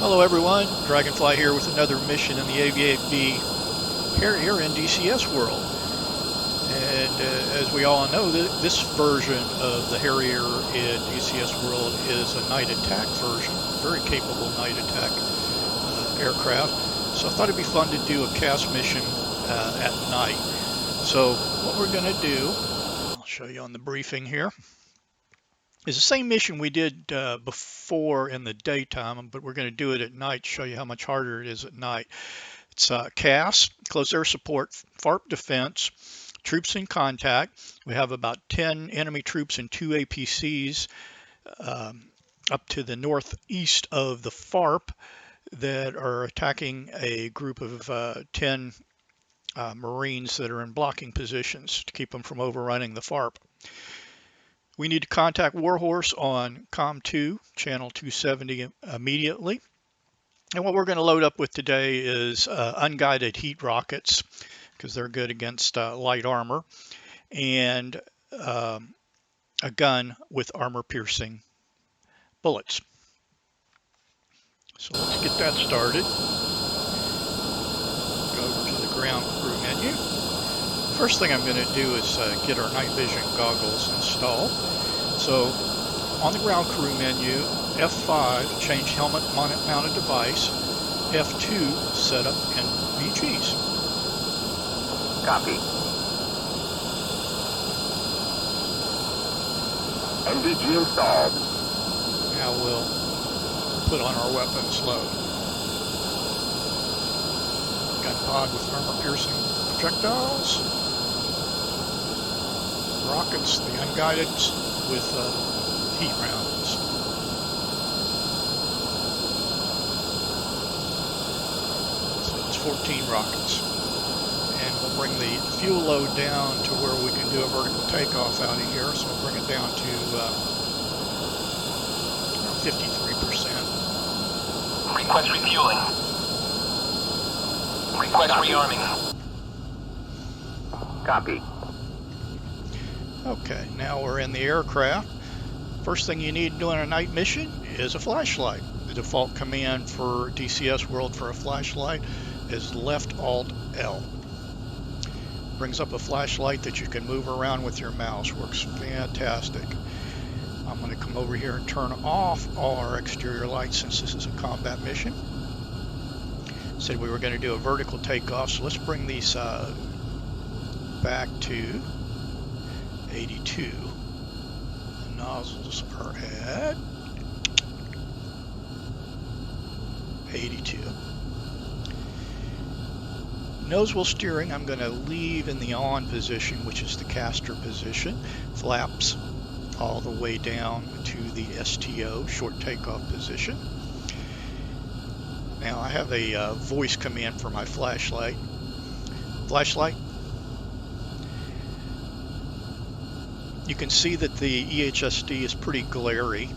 Hello everyone, Dragonfly here with another mission in the AV-8B Harrier in DCS World. And as we all know, this version of the Harrier in DCS World is a night attack version, very capable night attack aircraft. So I thought it'd be fun to do a CAS mission at night. So what we're going to do, I'll show you on the briefing here, is the same mission we did before in the daytime, but we're going to do it at night to show you how much harder it is at night. It's CAS, Close Air Support, FARP Defense, Troops in Contact. We have about 10 enemy troops and 2 APCs up to the northeast of the FARP that are attacking a group of 10 Marines that are in blocking positions to keep them from overrunning the FARP. We need to contact Warhorse on COM2, channel 270 immediately. And what we're going to load up with today is unguided heat rockets, because they're good against light armor, and a gun with armor-piercing bullets. So let's get that started. Go over to the ground crew menu. First thing I'm going to do is get our night vision goggles installed. So on the ground crew menu, F5, change helmet mounted device, F2, set up NVGs. Copy. NVG installed. Now we'll put on our weapons load. Gun pod with armor-piercing projectiles. Rockets, the unguided with heat rounds. So it's 14 rockets. And we'll bring the fuel load down to where we can do a vertical takeoff out of here. So we'll bring it down to 53%. Request refueling. Request rearming. Copy. Okay, now we're in the aircraft. First thing you need doing a night mission is a flashlight. The default command for DCS World for a flashlight is left Alt L. Brings up a flashlight that you can move around with your mouse. Works fantastic. I'm going to come over here and turn off all our exterior lights since this is a combat mission. Said we were going to do a vertical takeoff, so let's bring these back to 82. The nozzles are at 82. Nose wheel steering I'm going to leave in the on position, which is the caster position. Flaps all the way down to the STO, short takeoff position. Now I have a voice command for my flashlight. Flashlight. You can see that the EHSD is pretty glary.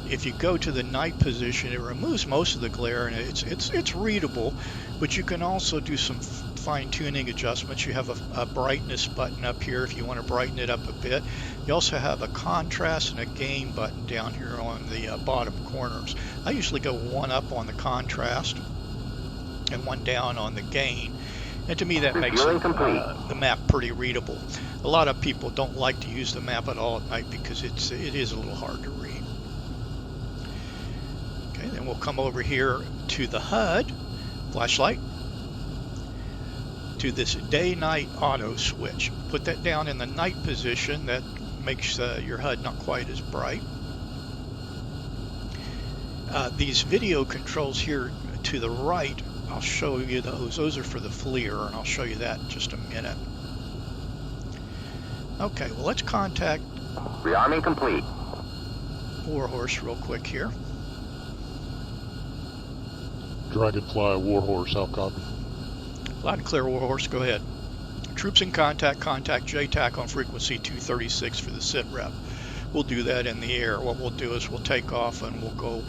If you go to the night position, it removes most of the glare, and it's readable, but you can also do some fine-tuning adjustments. You have a brightness button up here if you want to brighten it up a bit. You also have a contrast and a gain button down here on the bottom corners. I usually go one up on the contrast and one down on the gain. And to me that makes the map pretty readable. A lot of people don't like to use the map at all at night because it is a little hard to read. Okay, then we'll come over here to the HUD, flashlight, to this day-night auto switch. Put that down in the night position. That makes your HUD not quite as bright. These video controls here to the right, I'll show you those. Those are for the FLIR, and I'll show you that in just a minute. Okay, well let's contact Rearming complete. Warhorse real quick here. Dragonfly, Warhorse, how copy? Loud and clear, Warhorse, go ahead. Troops in contact, contact JTAC on frequency 236 for the sit rep. We'll do that in the air. What we'll do is we'll take off and we'll go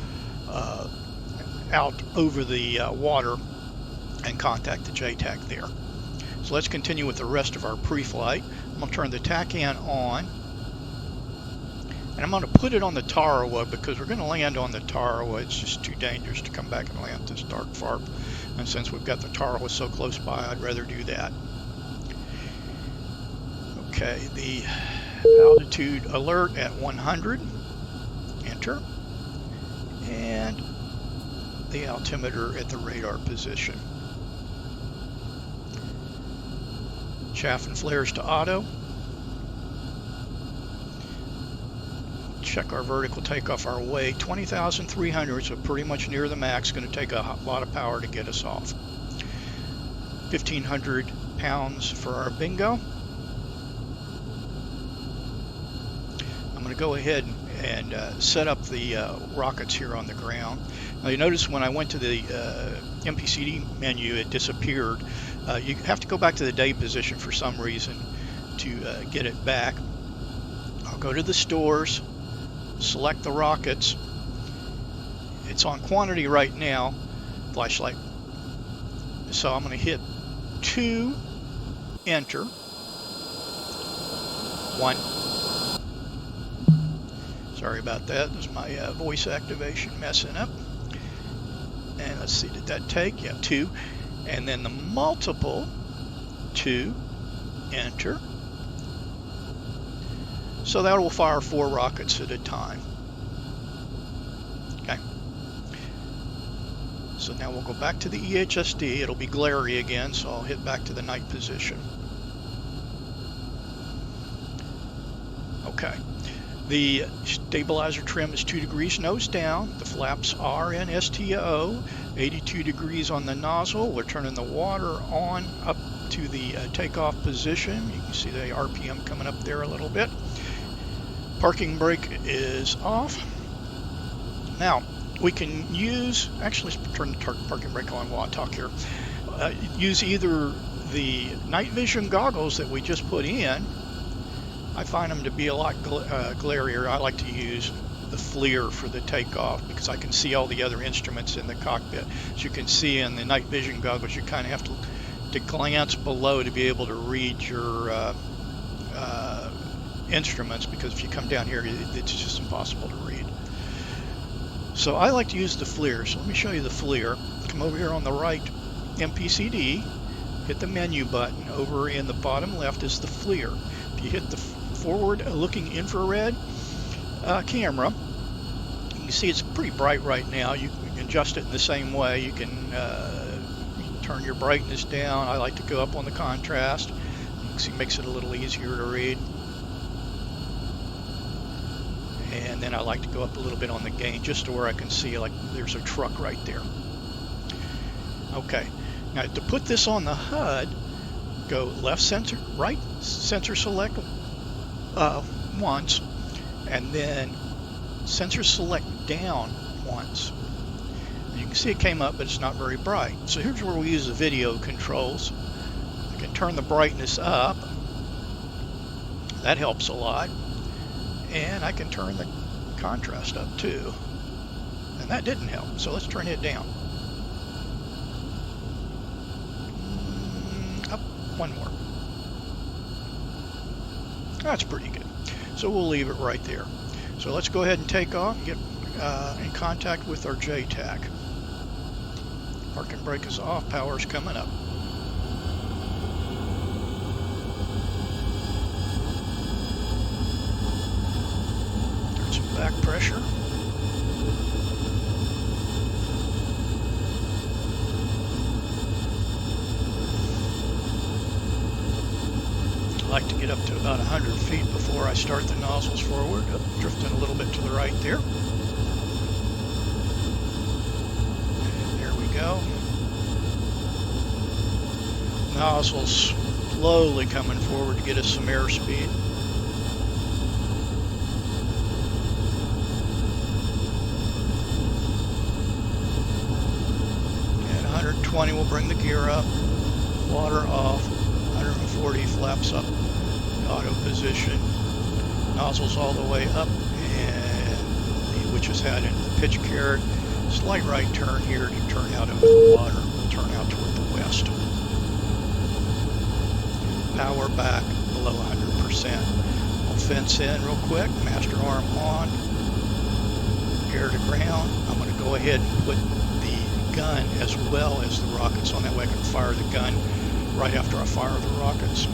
out over the water and contact the JTAC there. So let's continue with the rest of our pre-flight. I'm going to turn the TACAN on. And I'm going to put it on the Tarawa because we're going to land on the Tarawa. It's just too dangerous to come back and land this dark FARP. And since we've got the Tarawa so close by, I'd rather do that. Okay, the altitude alert at 100. Enter. And the altimeter at the radar position. Chaff and flares to auto. Check our vertical takeoff our way. 20,300, so pretty much near the max. Going to take a lot of power to get us off. 1,500 pounds for our bingo. I'm going to go ahead and set up the rockets here on the ground. Now you notice when I went to the MPCD menu, it disappeared. You have to go back to the day position for some reason to get it back. I'll go to the stores, select the rockets. It's on quantity right now, flashlight. So I'm going to hit 2, enter, 1. Sorry about that. There's my voice activation messing up. And let's see, did that take? Yeah, 2. And then the multiple, 2, enter. So that will fire 4 rockets at a time. Okay. So now we'll go back to the EHSD. It'll be glary again, so I'll hit back to the night position. Okay. The stabilizer trim is 2 degrees nose down. The flaps are in STO. 82 degrees on the nozzle. We're turning the water on up to the takeoff position. You can see the RPM coming up there a little bit. Parking brake is off. Now, we can use, actually let's turn the parking brake on while I talk here. Use either the night vision goggles that we just put in. I find them to be a lot glarier. I like to use the FLIR for the takeoff because I can see all the other instruments in the cockpit. As you can see in the night vision goggles, you kind of have to glance below to be able to read your instruments, because if you come down here, it's just impossible to read. So I like to use the FLIR. So let me show you the FLIR. Come over here on the right, MPCD, hit the menu button. Over in the bottom left is the FLIR. If you hit the forward-looking infrared camera, you can see it's pretty bright right now. You can adjust it in the same way. You can turn your brightness down. I like to go up on the contrast. You can see it makes it a little easier to read. And then I like to go up a little bit on the gain just to where I can see like there's a truck right there. Okay, now to put this on the HUD, go left sensor, right sensor select once, and then sensor select down once. And you can see it came up, but it's not very bright. So here's where we use the video controls. I can turn the brightness up. That helps a lot. And I can turn the contrast up too. And that didn't help, so let's turn it down. Up one more. That's pretty good. So we'll leave it right there. So let's go ahead and take off and get in contact with our JTAC. Parking brake is off, power's coming up. Turn some back pressure. I like to get up to about 100 feet before I start the nozzles forward, drifting a little bit to the right there. And there we go. Nozzles slowly coming forward to get us some airspeed. At 120 we'll bring the gear up, water off. 140 flaps up, auto position, nozzles all the way up, and the witch's hat into the pitch carrot. Slight right turn here to turn out into the water. We'll turn out toward the west. Power back below 100%. I'll fence in real quick. Master arm on. Air to ground. I'm going to go ahead and put the gun as well as the rockets on. That way I can fire the gun right after I fire the rockets.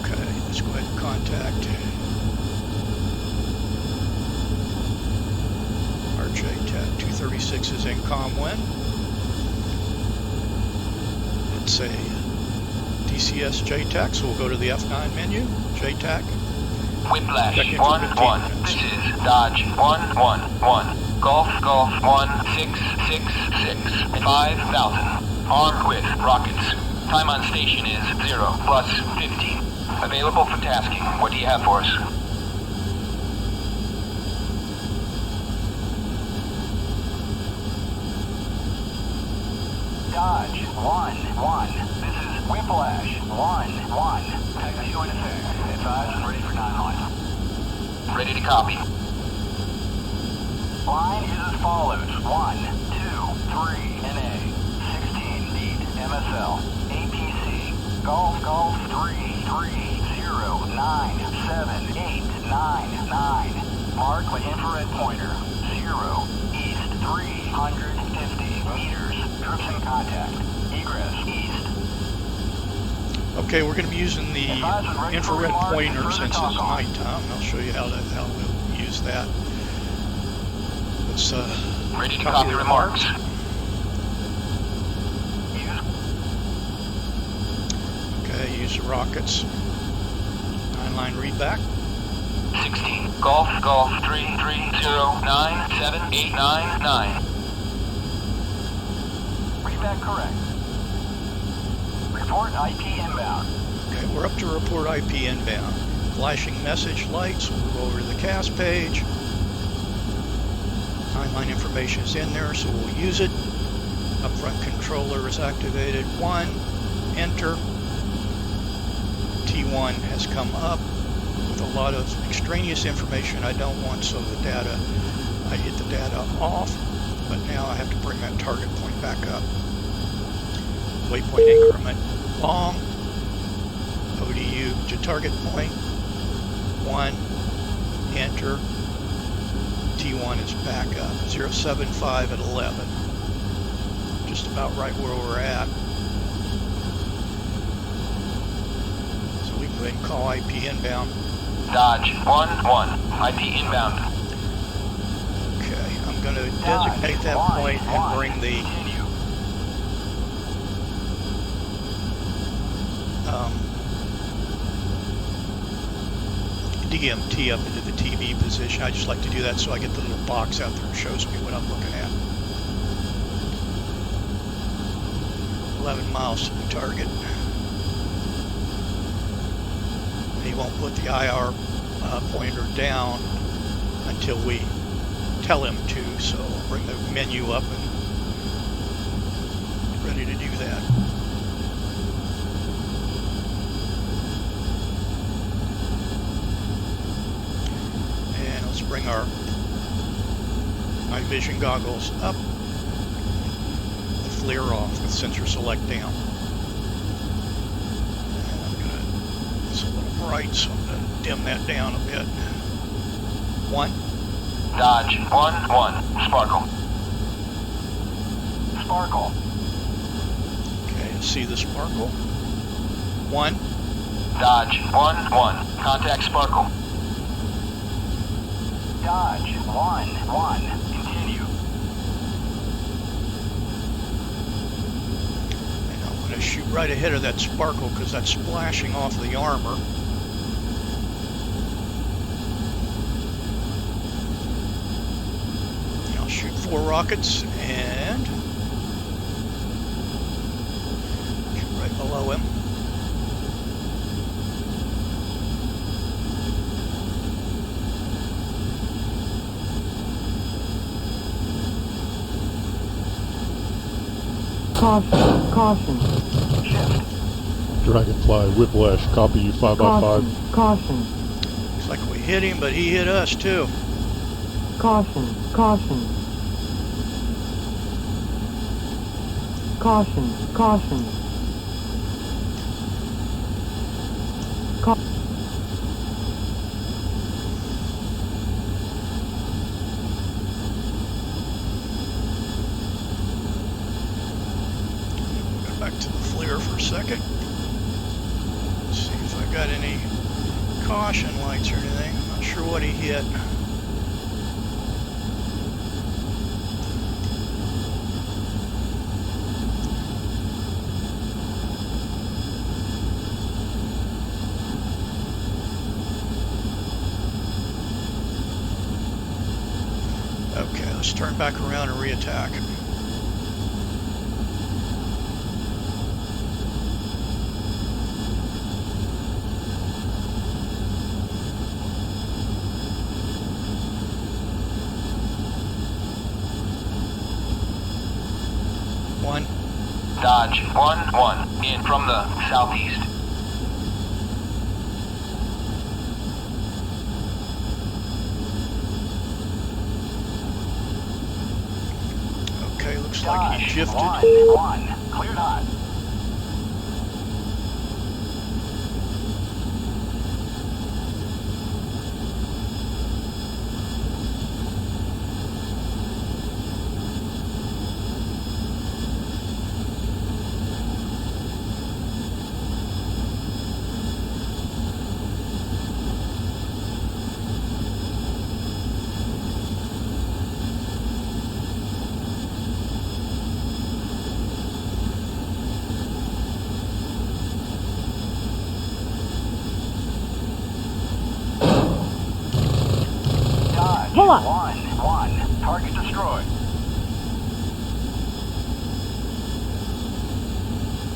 Okay, let's go ahead and contact RJ-TAC 236 is in ComWin. It's a DCS JTAC, so we'll go to the F9 menu, JTAC. Whiplash Check in for 1-1. 15 This minutes. is Dodge 1-1-1. Golf 1666. 5,000. Armed with rockets. Time on station is 0 plus 15. Available for tasking. What do you have for us? Dodge 1-1. This is Whiplash 1-1. Taxi in effect. Advise and ready for 9 hot. Ready to copy. Line is as follows: 1, 2, 3, NA, 16 beat, MSL, APC, Golf 330978999. Mark with infrared pointer, 0, east 350 meters, troops in contact, egress east. Okay, we're going to be using the infrared pointer since it's nighttime. I'll show you how we'll use that. Let's Ready to copy remarks. Okay, use the rockets. 9-line readback. 16. Golf 330978999. Readback correct. Report IP inbound. Okay, we're up to report IP inbound. Flashing message lights. We'll go over to the CAS page. 9-line information is in there, so we'll use it. Upfront controller is activated. 1, enter. T1 has come up with a lot of extraneous information I don't want, so the data, I hit the data off, but now I have to bring that target point back up. Waypoint increment long, ODU to target point, 1, enter. T1 is back up, 075 at 11. Just about right where we're at. So we can go ahead and call IP inbound. Dodge 1-1. IP inbound. Okay, I'm going to designate that point and bring the DMT up into the TV position. I just like to do that so I get the little box out there that shows me what I'm looking at. 11 miles to the target. And he won't put the IR pointer down until we tell him to, so I'll bring the menu up and get ready to do that. Bring our night vision goggles up, the FLIR off with sensor select down. And I'm gonna, it's a little bright, so I'm gonna dim that down a bit. 1. Dodge 1-1. Sparkle. Sparkle. Okay, see the sparkle. 1. Dodge 1-1. Contact Sparkle. Dodge 1-1. Continue. And I'm going to shoot right ahead of that sparkle because that's splashing off the armor. And I'll shoot 4 rockets and shoot right below him. Caution. Shift. Dragonfly, Whiplash, copy you 5x5. Caution. Looks like we hit him, but he hit us too. Caution. Go back to the FLIR for a second. See if I got any caution lights or anything. I'm not sure what he hit. Okay, let's turn back around and reattack. One. Dodge 1-1 in from the southeast. Okay, looks like he shifted. 1-1. Cleared hot. Pull up. 1-1. Target destroyed.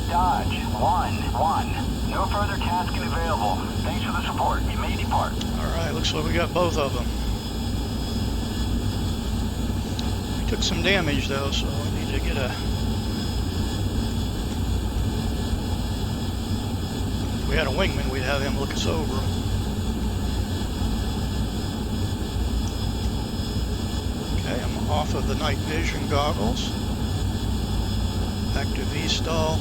Dodge 1-1. No further tasking available. Thanks for the support. You may depart. Alright, looks like we got both of them. We took some damage though, so we need to get a... If we had a wingman, we'd have him look us over. Okay, I'm off of the night vision goggles. Active V-stall.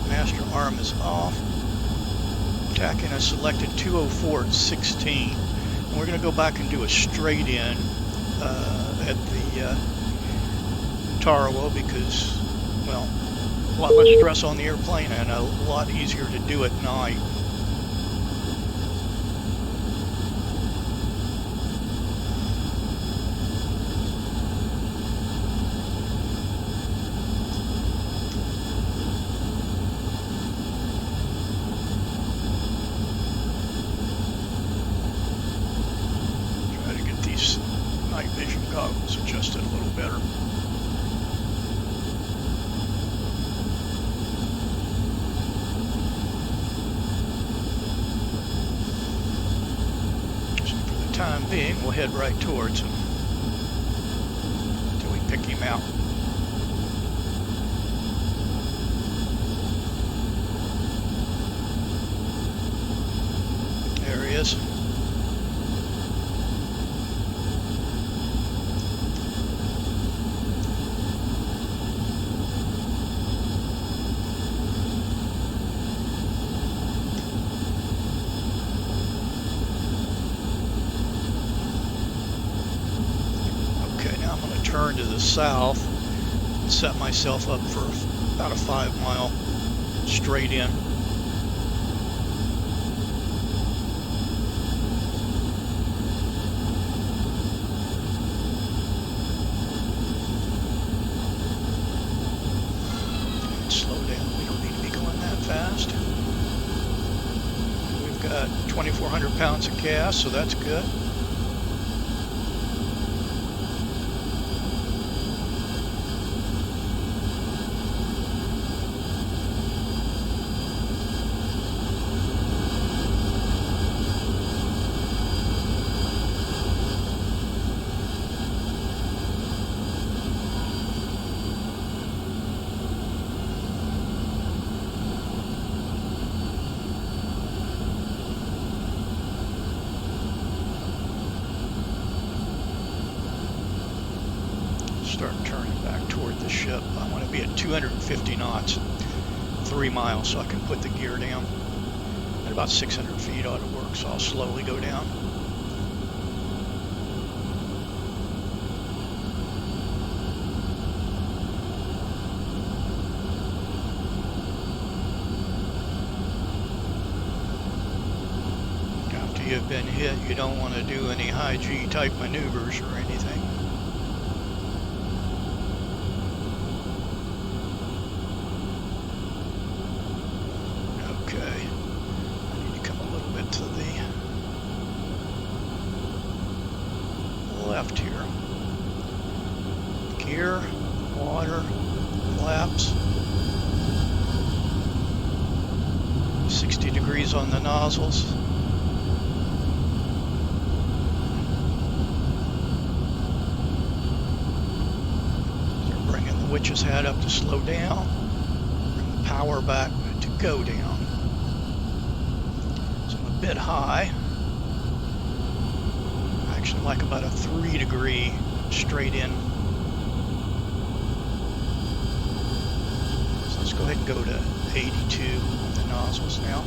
Master arm is off. Attacking a selected 204 at 16. And we're going to go back and do a straight in at the Tarawa because, well, a lot less stress on the airplane and a lot easier to do at night. Night vision goggles adjusted a little better. So for the time being, we'll head right towards him until we pick him out. There he is. Turn to the south and set myself up for about a 5-mile straight in. Slow down, we don't need to be going that fast. We've got 2,400 pounds of CAS, so that's good. Start turning back toward the ship. I want to be at 250 knots, 3 miles, so I can put the gear down. about 600 feet ought to work, so I'll slowly go down. After you've been hit, you don't want to do any high G type maneuvers or anything. Okay, I need to come a little bit to the left here. Gear, water, flaps. 60 degrees on the nozzles. They're bringing the witch's hat up to slow down. Bring the power back to go down. So I'm a bit high. Actually like about a 3 degree straight in. So let's go ahead and go to 82 on the nozzles now.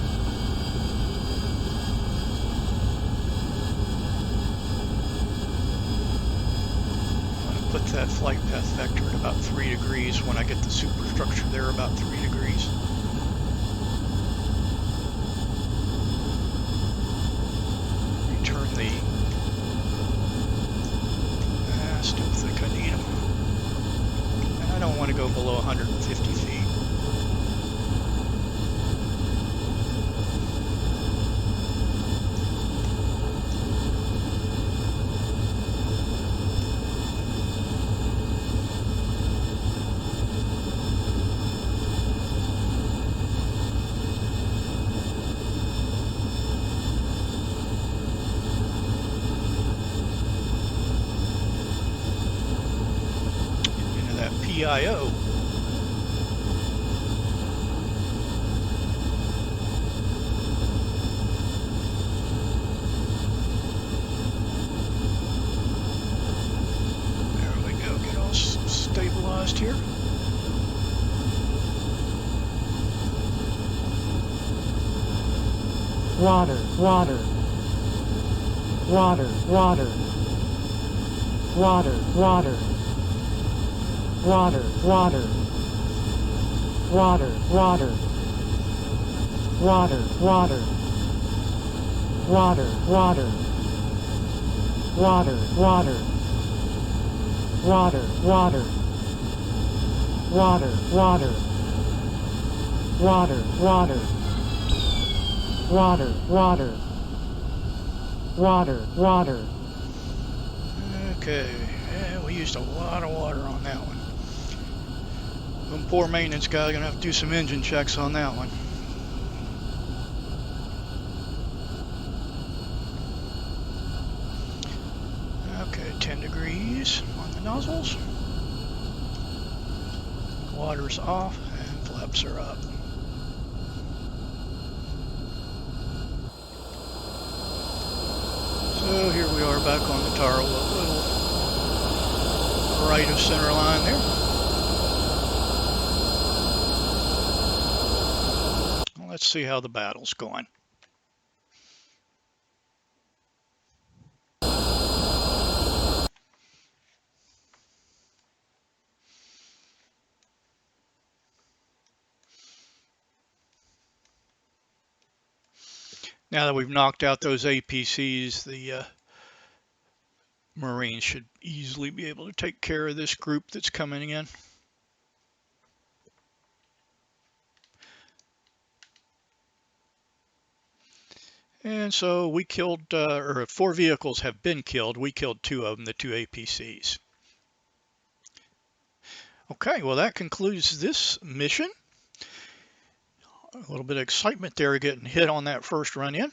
I'm going to put that flight path vector at about 3 degrees when I get the superstructure there about 3 degrees. Return the... I still think I need them. I don't want to go below 150 feet. PIO. There we go, get all stabilized here. Water, water. Water, water. Water, water. Water, water. Water, water. Water, water. Water, water. Water, water. Water, water. Water, water. Water, water. Water, water. Water, water. Okay, yeah, we used a lot of water on that one. Some poor maintenance guy gonna have to do some engine checks on that one. Okay, 10 degrees on the nozzles. Water's off and flaps are up. So here we are back on the Tarawa, a little right of center line there. Let's see how the battle's going. Now that we've knocked out those APCs, the Marines should easily be able to take care of this group that's coming in. And so we killed, or 4 vehicles have been killed. We killed 2 of them, the 2 APCs. Okay, well that concludes this mission. A little bit of excitement there getting hit on that first run in.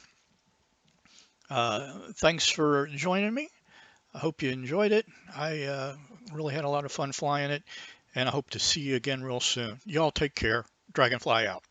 Thanks for joining me. I hope you enjoyed it. I really had a lot of fun flying it, and I hope to see you again real soon. Y'all take care. Dragonfly out.